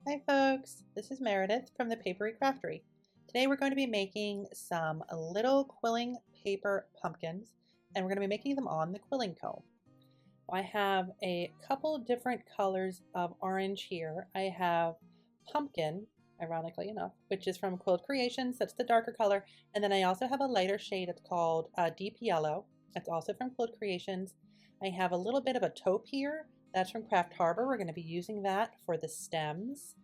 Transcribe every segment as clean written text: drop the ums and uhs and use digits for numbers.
Hi folks, this is Meredith from the Papery Craftery. Today we're going to be making some little quilling paper pumpkins, and we're going to be making them on the quilling comb. I have a couple different colors of orange here. I have pumpkin, ironically enough, which is from Quilt Creations. That's the darker color. And then I also have a lighter shade. It's called Deep Yellow. That's also from Quilt Creations. I have a little bit of a taupe here. That's from Craft Harbor. We're going to be using that for the stems.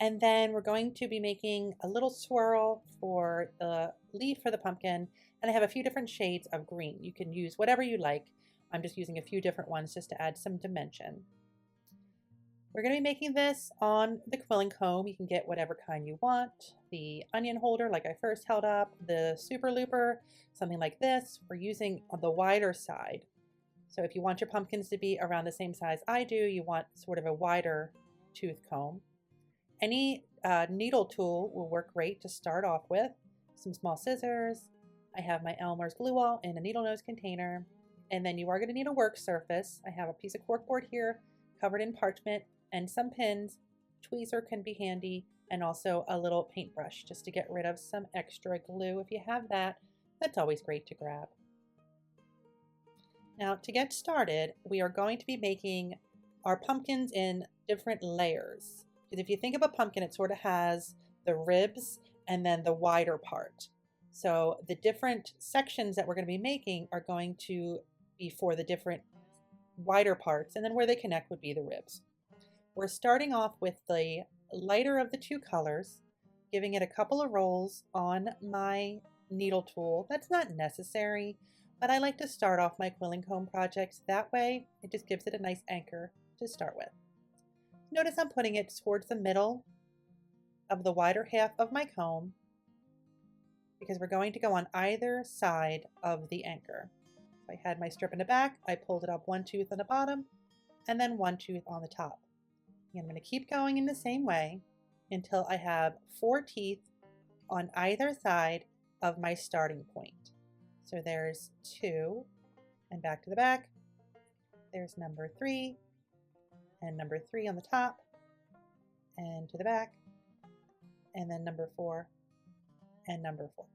And then we're going to be making a little swirl for the leaf for the pumpkin. And I have a few different shades of green. You can use whatever you like. I'm just using a few different ones just to add some dimension. We're going to be making this on the quilling comb. You can get whatever kind you want. The onion holder, like I first held up, the super looper, something like this. We're using on the wider side. So if you want your pumpkins to be around the same size I do, you want sort of a wider tooth comb. Any needle tool will work great to start off with. Some small scissors. I have my Elmer's glue all in a needle nose container. And then you are going to need a work surface. I have a piece of corkboard here covered in parchment and some pins. Tweezer can be handy, and also a little paintbrush just to get rid of some extra glue. If you have that, that's always great to grab. Now to get started, we are going to be making our pumpkins in different layers. Because if you think of a pumpkin, it sort of has the ribs and then the wider part. So the different sections that we're going to be making are going to be for the different wider parts, and then where they connect would be the ribs. We're starting off with the lighter of the two colors, giving it a couple of rolls on my needle tool. That's not necessary, but I like to start off my quilling comb projects that way. It just gives it a nice anchor to start with. Notice I'm putting it towards the middle of the wider half of my comb because we're going to go on either side of the anchor. So I had my strip in the back, I pulled it up one tooth on the bottom and then one tooth on the top. And I'm going to keep going in the same way until I have 4 teeth on either side of my starting point. So there's 2, and back to the back. There's number 3, and number 3 on the top, and to the back, and then number 4, and number 4.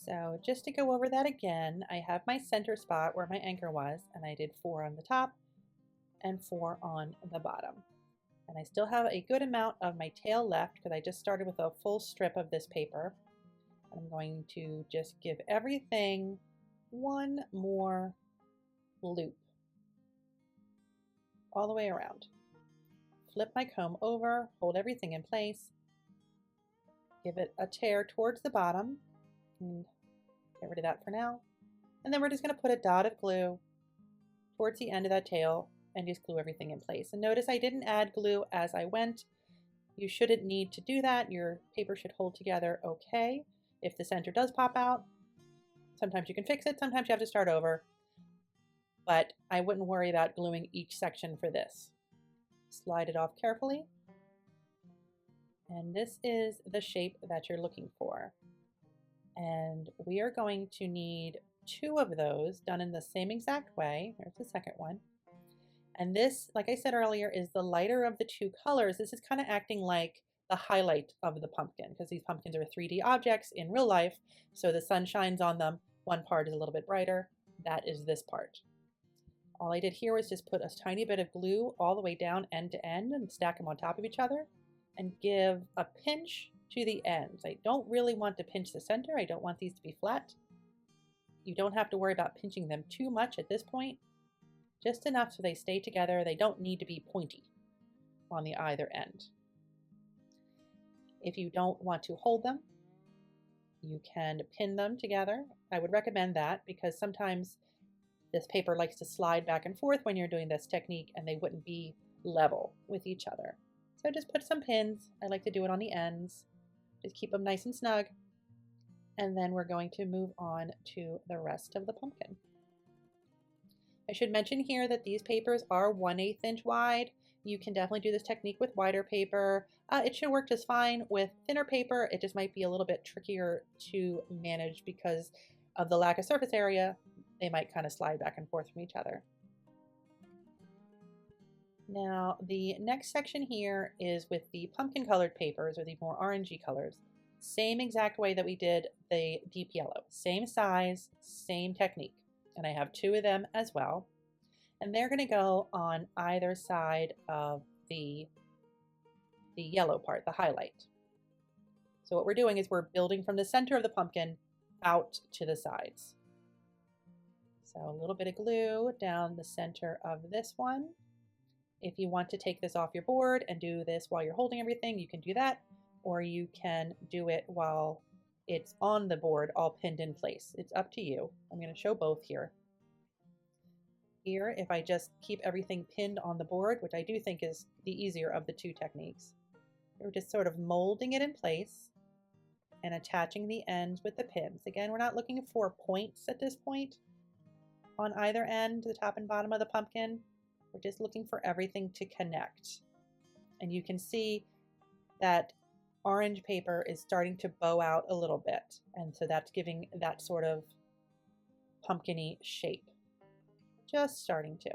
So just to go over that again, I have my center spot where my anchor was, and I did 4 on the top and 4 on the bottom. And I still have a good amount of my tail left because I just started with a full strip of this paper. I'm going to just give everything one more loop all the way around. Flip my comb over, hold everything in place, give it a tear towards the bottom, and get rid of that for now. And then we're just going to put a dot of glue towards the end of that tail and just glue everything in place. And notice I didn't add glue as I went. You shouldn't need to do that. Your paper should hold together okay. If the center does pop out, sometimes you can fix it, sometimes you have to start over, but I wouldn't worry about gluing each section for this. Slide it off carefully, and this is the shape that you're looking for. And we are going to need 2 of those done in the same exact way. Here's the second one. And this, like I said earlier, is the lighter of the 2 colors. This is kind of acting like the highlight of the pumpkin because these pumpkins are 3D objects in real life, so the sun shines on them. One part is a little bit brighter. That is this part. All I did here was just put a tiny bit of glue all the way down end to end and stack them on top of each other and give a pinch to the ends. I don't really want to pinch the center. I don't want these to be flat. You don't have to worry about pinching them too much at this point. Just enough so they stay together. They don't need to be pointy on the either end. If you don't want to hold them, you can pin them together. I would recommend that because sometimes this paper likes to slide back and forth when you're doing this technique and they wouldn't be level with each other. So just put some pins. I like to do it on the ends. Just keep them nice and snug. And then we're going to move on to the rest of the pumpkin. I should mention here that these papers are 1/8 inch wide. You can definitely do this technique with wider paper. It should work just fine with thinner paper. It just might be a little bit trickier to manage because of the lack of surface area. They might kind of slide back and forth from each other. Now the next section here is with the pumpkin colored papers, or the more orangey colors. Same exact way that we did the deep yellow. Same size, same technique. And I have 2 of them as well. And they're going to go on either side of the yellow part, the highlight. So what we're doing is we're building from the center of the pumpkin out to the sides. So a little bit of glue down the center of this one. If you want to take this off your board and do this while you're holding everything, you can do that, or you can do it while it's on the board all pinned in place. It's up to you. I'm going to show both here. Here, if I just keep everything pinned on the board, which I do think is the easier of the 2 techniques, we're just sort of molding it in place and attaching the ends with the pins. Again, we're not looking for points at this point on either end, the top and bottom of the pumpkin. We're just looking for everything to connect. And you can see that orange paper is starting to bow out a little bit. And so that's giving that sort of pumpkin-y shape. Just starting to.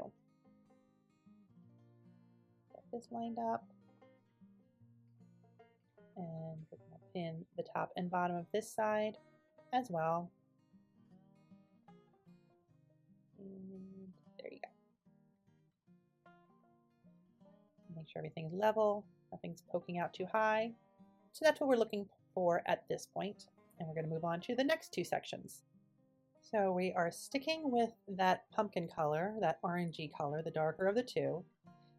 Get this lined up. And we're going to pin the top and bottom of this side as well. And there you go. Make sure everything's level, nothing's poking out too high. So that's what we're looking for at this point. And we're going to move on to the next 2 sections. So we are sticking with that pumpkin color, that orangey color, the darker of the 2.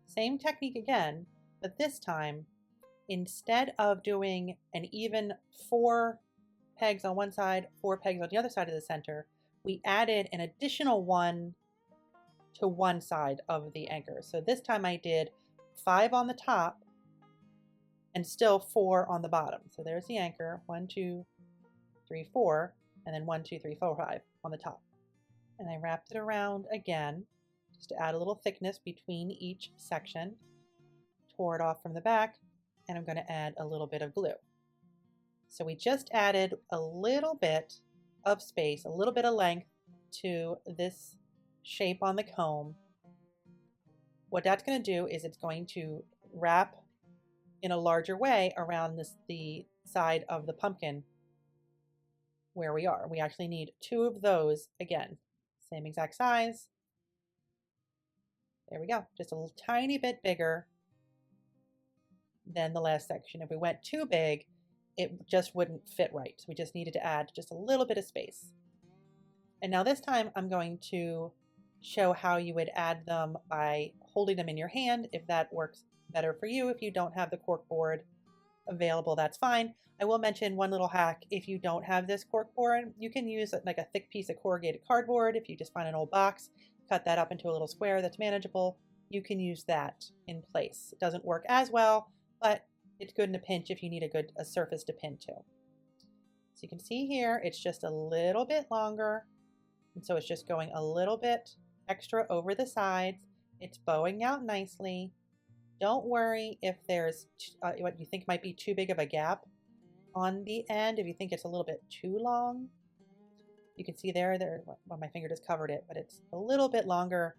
Same technique again, but this time, instead of doing an even 4 pegs on one side, 4 pegs on the other side of the center, we added an additional 1 to one side of the anchor. So this time I did 5 on the top and still 4 on the bottom. So there's the anchor, 1, 2, 3, 4, and then 1, 2, 3, 4, 5 on the top. And I wrapped it around again, just to add a little thickness between each section, tore it off from the back, and I'm going to add a little bit of glue. So we just added a little bit of space, a little bit of length to this shape on the comb. What that's going to do is it's going to wrap in a larger way around the side of the pumpkin where we are. We actually need 2 of those again, same exact size. There we go, just a little tiny bit bigger than the last section. If we went too big, it just wouldn't fit right. So we just needed to add just a little bit of space. And now this time I'm going to show how you would add them by holding them in your hand, if that works better for you. If you don't have the cork board available, that's fine. I will mention one little hack. If you don't have this cork board, you can use like a thick piece of corrugated cardboard. If you just find an old box, cut that up into a little square that's manageable, you can use that in place. It doesn't work as well, but it's good in a pinch if you need a surface to pin to. So you can see here, it's just a little bit longer. And so it's just going a little bit extra over the sides. It's bowing out nicely. Don't worry if there's what you think might be too big of a gap on the end. If you think it's a little bit too long, you can see there, well, my finger just covered it, but it's a little bit longer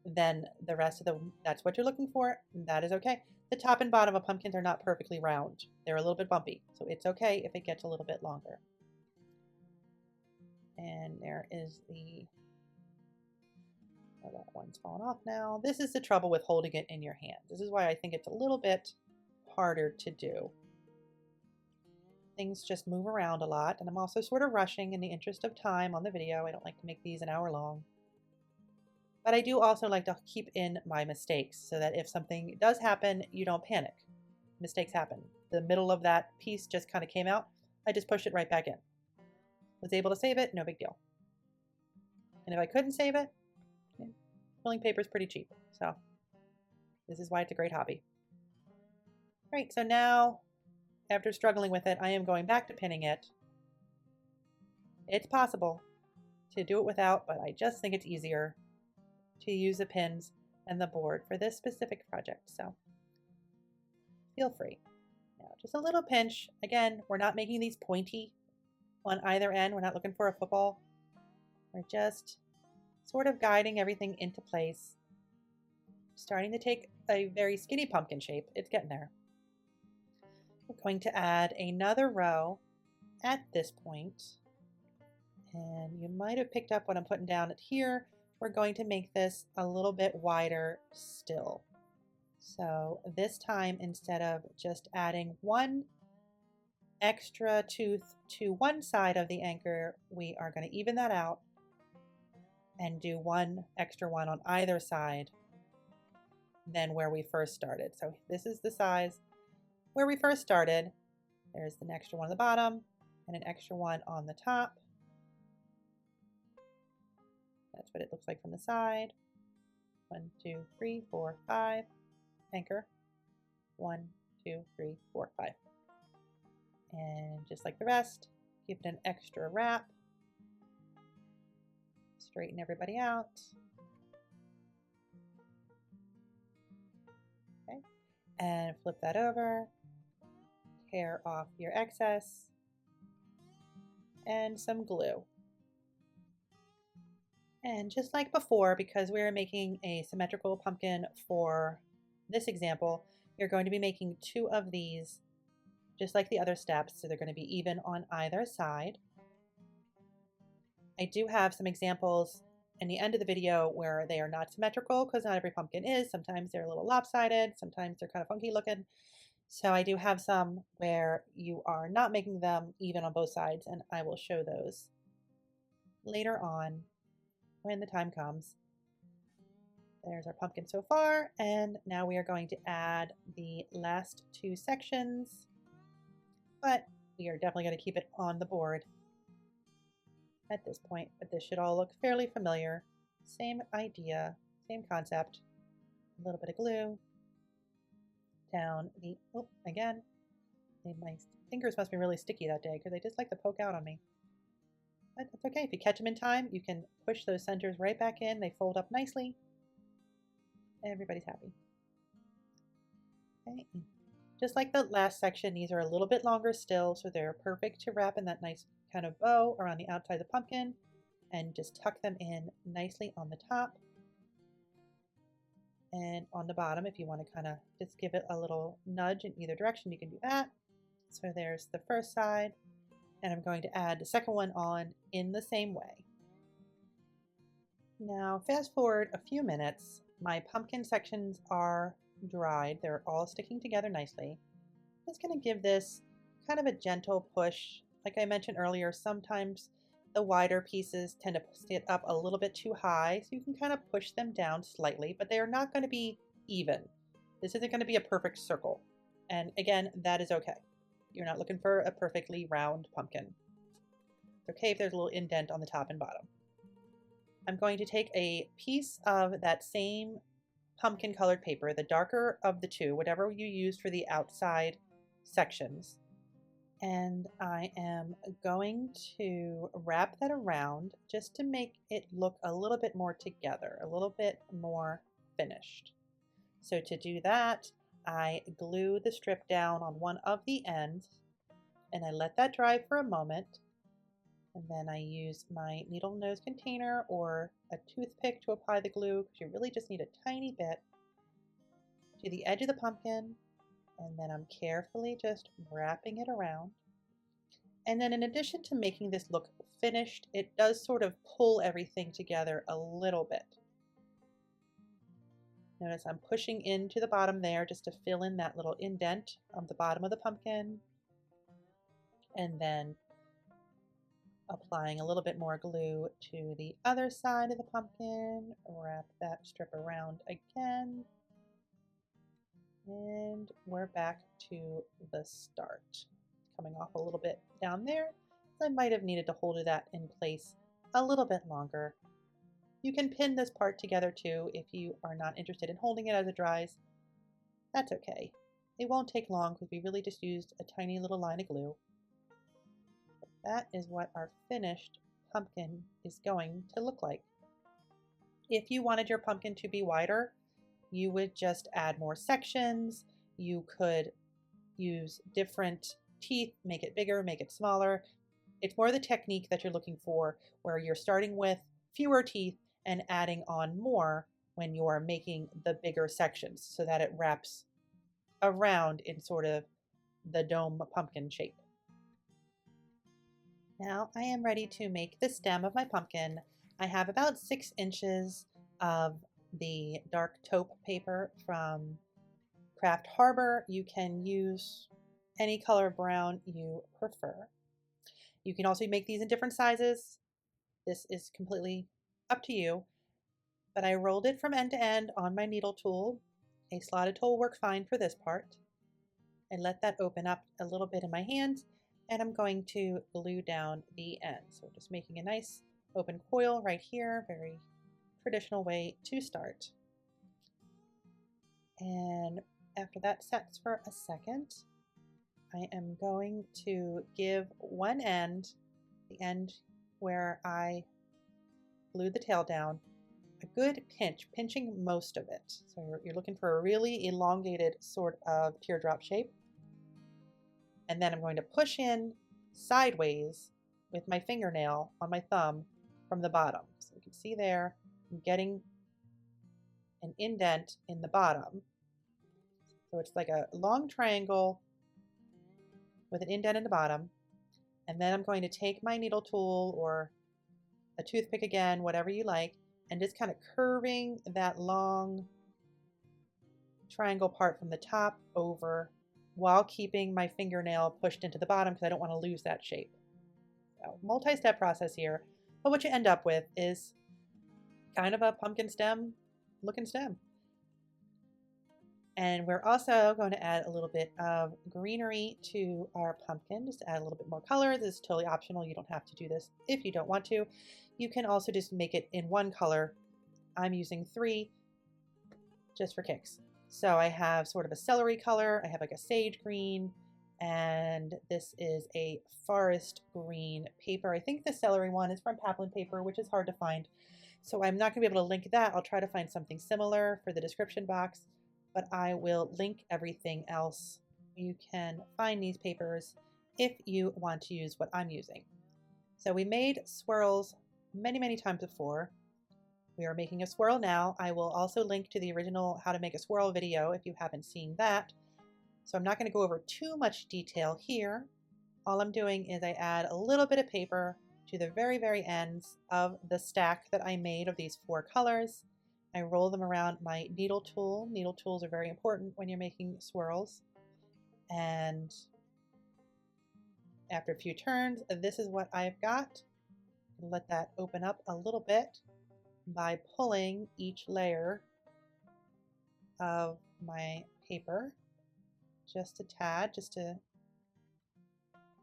than the rest of that's what you're looking for. That is okay. The top and bottom of pumpkins are not perfectly round. They're a little bit bumpy, so it's okay if it gets a little bit longer. And there is oh, that one's fallen off now. This is the trouble with holding it in your hand. This is why I think it's a little bit harder to do. Things just move around a lot, and I'm also sort of rushing in the interest of time on the video. I don't like to make these an hour long. But I do also like to keep in my mistakes so that if something does happen, you don't panic. Mistakes happen. The middle of that piece just kind of came out. I just pushed it right back in. Was able to save it, no big deal. And if I couldn't save it, quilling paper is pretty cheap. So this is why it's a great hobby. Right, so now after struggling with it, I am going back to pinning it. It's possible to do it without, but I just think it's easier to use the pins and the board for this specific project. So feel free. Now, just a little pinch. Again, we're not making these pointy on either end. We're not looking for a football. We're just sort of guiding everything into place. starting to take a very skinny pumpkin shape. It's getting there. We're going to add another row at this point. And you might have picked up what I'm putting down at here. We're going to make this a little bit wider still. So this time, instead of just adding one extra tooth to one side of the anchor, we are going to even that out and do one extra one on either side than where we first started. So this is the size where we first started. There's an extra one on the bottom and an extra one on the top. That's what it looks like from the side. 1, 2, 3, 4, 5. Anchor. 1, 2, 3, 4, 5. And just like the rest, give it an extra wrap. Straighten everybody out. Okay. And flip that over. Tear off your excess. And some glue. And just like before, because we're making a symmetrical pumpkin for this example, you're going to be making 2 of these, just like the other steps, so they're going to be even on either side. I do have some examples in the end of the video where they are not symmetrical, because not every pumpkin is. Sometimes they're a little lopsided, sometimes they're kind of funky looking. So I do have some where you are not making them even on both sides, and I will show those later on when the time comes. There's our pumpkin so far, and now we are going to add the last 2 sections, but we are definitely going to keep it on the board at this point. But this should all look fairly familiar. Same idea, same concept. A little bit of glue down the, oh, again, my fingers must be really sticky that day because they just like to poke out on me. But it's okay. If you catch them in time, you can push those centers right back in. They fold up nicely. Everybody's happy. Okay. Just like the last section, these are a little bit longer still, so they're perfect to wrap in that nice kind of bow around the outside of the pumpkin, and just tuck them in nicely on the top and on the bottom. If you want to kind of just give it a little nudge in either direction, you can do that. So there's the first side. And I'm going to add the second one on in the same way. Now, fast forward a few minutes. My pumpkin sections are dried. They're all sticking together nicely. I'm just going to give this kind of a gentle push. Like I mentioned earlier, sometimes the wider pieces tend to sit up a little bit too high, so you can kind of push them down slightly, but they are not going to be even. This isn't going to be a perfect circle. And again, that is okay. You're not looking for a perfectly round pumpkin. It's okay if there's a little indent on the top and bottom. I'm going to take a piece of that same pumpkin colored paper, the darker of the 2, whatever you used for the outside sections, and I am going to wrap that around just to make it look a little bit more together, a little bit more finished. So to do that, I glue the strip down on one of the ends, and I let that dry for a moment, and then I use my needle nose container or a toothpick to apply the glue, because you really just need a tiny bit to the edge of the pumpkin, and then I'm carefully just wrapping it around. And then in addition to making this look finished, it does sort of pull everything together a little bit. Notice I'm pushing into the bottom there just to fill in that little indent of the bottom of the pumpkin, and then applying a little bit more glue to the other side of the pumpkin. Wrap that strip around again, and we're back to the start. It's coming off a little bit down there, so I might have needed to hold that in place a little bit longer. You can pin this part together too if you are not interested in holding it as it dries. That's okay. It won't take long because we really just used a tiny little line of glue. But that is what our finished pumpkin is going to look like. If you wanted your pumpkin to be wider, you would just add more sections. You could use different teeth, make it bigger, make it smaller. It's more the technique that you're looking for, where you're starting with fewer teeth and adding on more when you're making the bigger sections so that it wraps around in sort of the dome pumpkin shape. Now I am ready to make the stem of my pumpkin. I have about 6 inches of the dark taupe paper from Craft Harbor. You can use any color brown you prefer. You can also make these in different sizes. This is completely up to you, but I rolled it from end to end on my needle tool. A slotted tool worked fine for this part. I let that open up a little bit in my hand, and I'm going to glue down the end. So just making a nice open coil right here, very traditional way to start. And after that sets for a second, I am going to give one end, the end where I glued the tail down, a good pinch, pinching most of it. So you're looking for a really elongated sort of teardrop shape. And then I'm going to push in sideways with my fingernail on my thumb from the bottom. So you can see there, I'm getting an indent in the bottom. So it's like a long triangle with an indent in the bottom. And then I'm going to take my needle tool or a toothpick again, whatever you like, and just kind of curving that long triangle part from the top over while keeping my fingernail pushed into the bottom because I don't want to lose that shape. So, multi-step process here, but what you end up with is kind of a pumpkin stem looking stem. And we're also going to add a little bit of greenery to our pumpkin, just to add a little bit more color. This is totally optional. You don't have to do this if you don't want to. You can also just make it in one color. I'm using 3 just for kicks. So I have sort of a celery color, I have like a sage green, and this is a forest green paper. I think the celery one is from Paplin Paper, which is hard to find. So I'm not going to be able to link that. I'll try to find something similar for the description box, but I will link everything else. You can find these papers if you want to use what I'm using. So we made swirls many, many times before. We are making a swirl now. I will also link to the original how to make a swirl video if you haven't seen that. So I'm not going to go over too much detail here. All I'm doing is I add a little bit of paper to the very, very ends of the stack that I made of these 4 colors. I roll them around my needle tool. Needle tools are very important when you're making swirls. And after a few turns, this is what I've got. Let that open up a little bit by pulling each layer of my paper just a tad, just to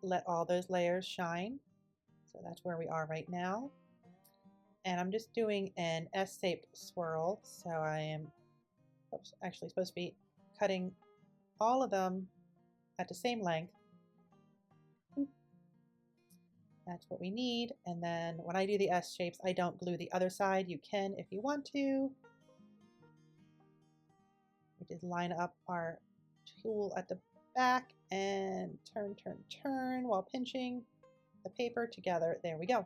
let all those layers shine. So that's where we are right now. And I'm just doing an S-shaped swirl. So I am actually supposed to be cutting all of them at the same length. That's what we need. And then when I do the S shapes, I don't glue the other side. You can if you want to. We just line up our tool at the back and turn, turn, turn while pinching the paper together. There we go.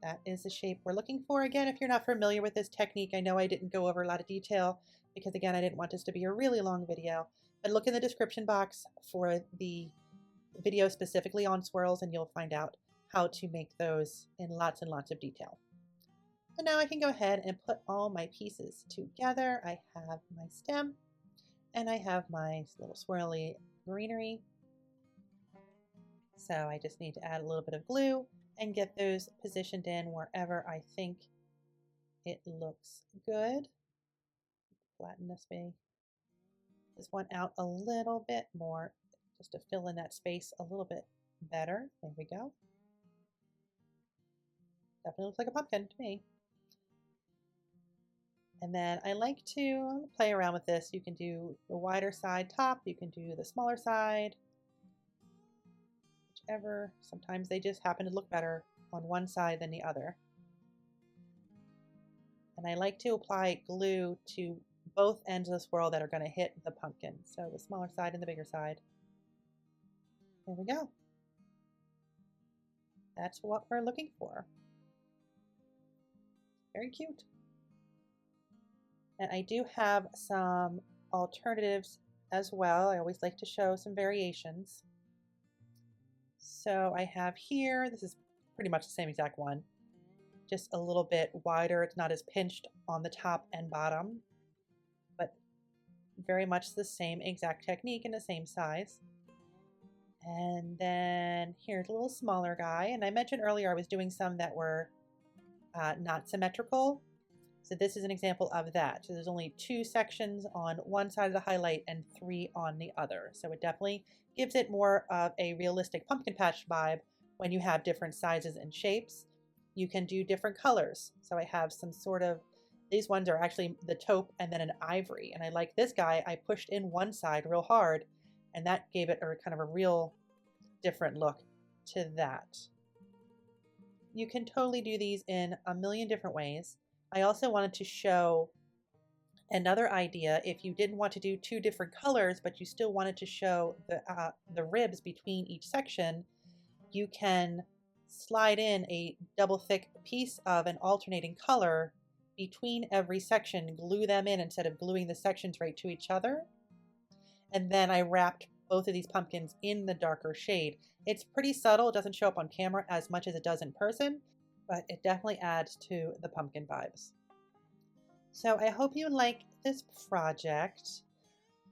That is the shape we're looking for. Again, if you're not familiar with this technique, I know I didn't go over a lot of detail because, again, I didn't want this to be a really long video. But look in the description box for the video specifically on swirls, and you'll find out how to make those in lots and lots of detail. So now I can go ahead and put all my pieces together. I have my stem and I have my little swirly greenery. So I just need to add a little bit of glue and get those positioned in wherever I think it looks good. Flatten this one out a little bit more just to fill in that space a little bit better. There we go. Definitely looks like a pumpkin to me. And then I like to play around with this. You can do the wider side top, you can do the smaller side, whichever. Sometimes they just happen to look better on one side than the other. And I like to apply glue to both ends of the swirl that are going to hit the pumpkin. So the smaller side and the bigger side. There we go. That's what we're looking for. Very cute. And I do have some alternatives as well. I always like to show some variations. So I have here, this is pretty much the same exact one, just a little bit wider. It's not as pinched on the top and bottom, but very much the same exact technique and the same size. And then here's a little smaller guy. And I mentioned earlier I was doing some that were not symmetrical. So this is an example of that. So there's only 2 sections on one side of the highlight and 3 on the other. So it definitely gives it more of a realistic pumpkin patch vibe when you have different sizes and shapes. You can do different colors. So I have some sort of, these ones are actually the taupe and then an ivory. And I like this guy, I pushed in one side real hard, and that gave it a kind of a real different look to that. You can totally do these in a million different ways. I also wanted to show another idea. If you didn't want to do 2 different colors, but you still wanted to show the ribs between each section, you can slide in a double thick piece of an alternating color between every section, glue them in instead of gluing the sections right to each other. And then I wrapped both of these pumpkins in the darker shade. It's pretty subtle. It doesn't show up on camera as much as it does in person, but it definitely adds to the pumpkin vibes. So I hope you like this project.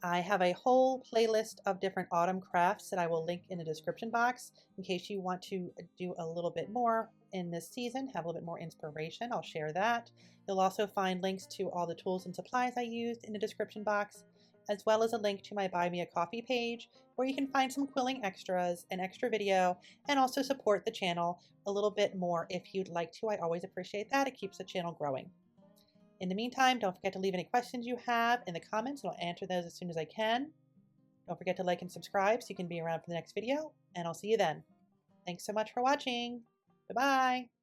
I have a whole playlist of different autumn crafts that I will link in the description box in case you want to do a little bit more in this season, have a little bit more inspiration. I'll share that. You'll also find links to all the tools and supplies I used in the description box, as well as a link to my Buy Me a Coffee page where you can find some quilling extras, an extra video, and also support the channel a little bit more if you'd like to. I always appreciate that. It keeps the channel growing. In the meantime, don't forget to leave any questions you have in the comments, and I'll answer those as soon as I can. Don't forget to like and subscribe so you can be around for the next video, and I'll see you then. Thanks so much for watching. Bye-bye.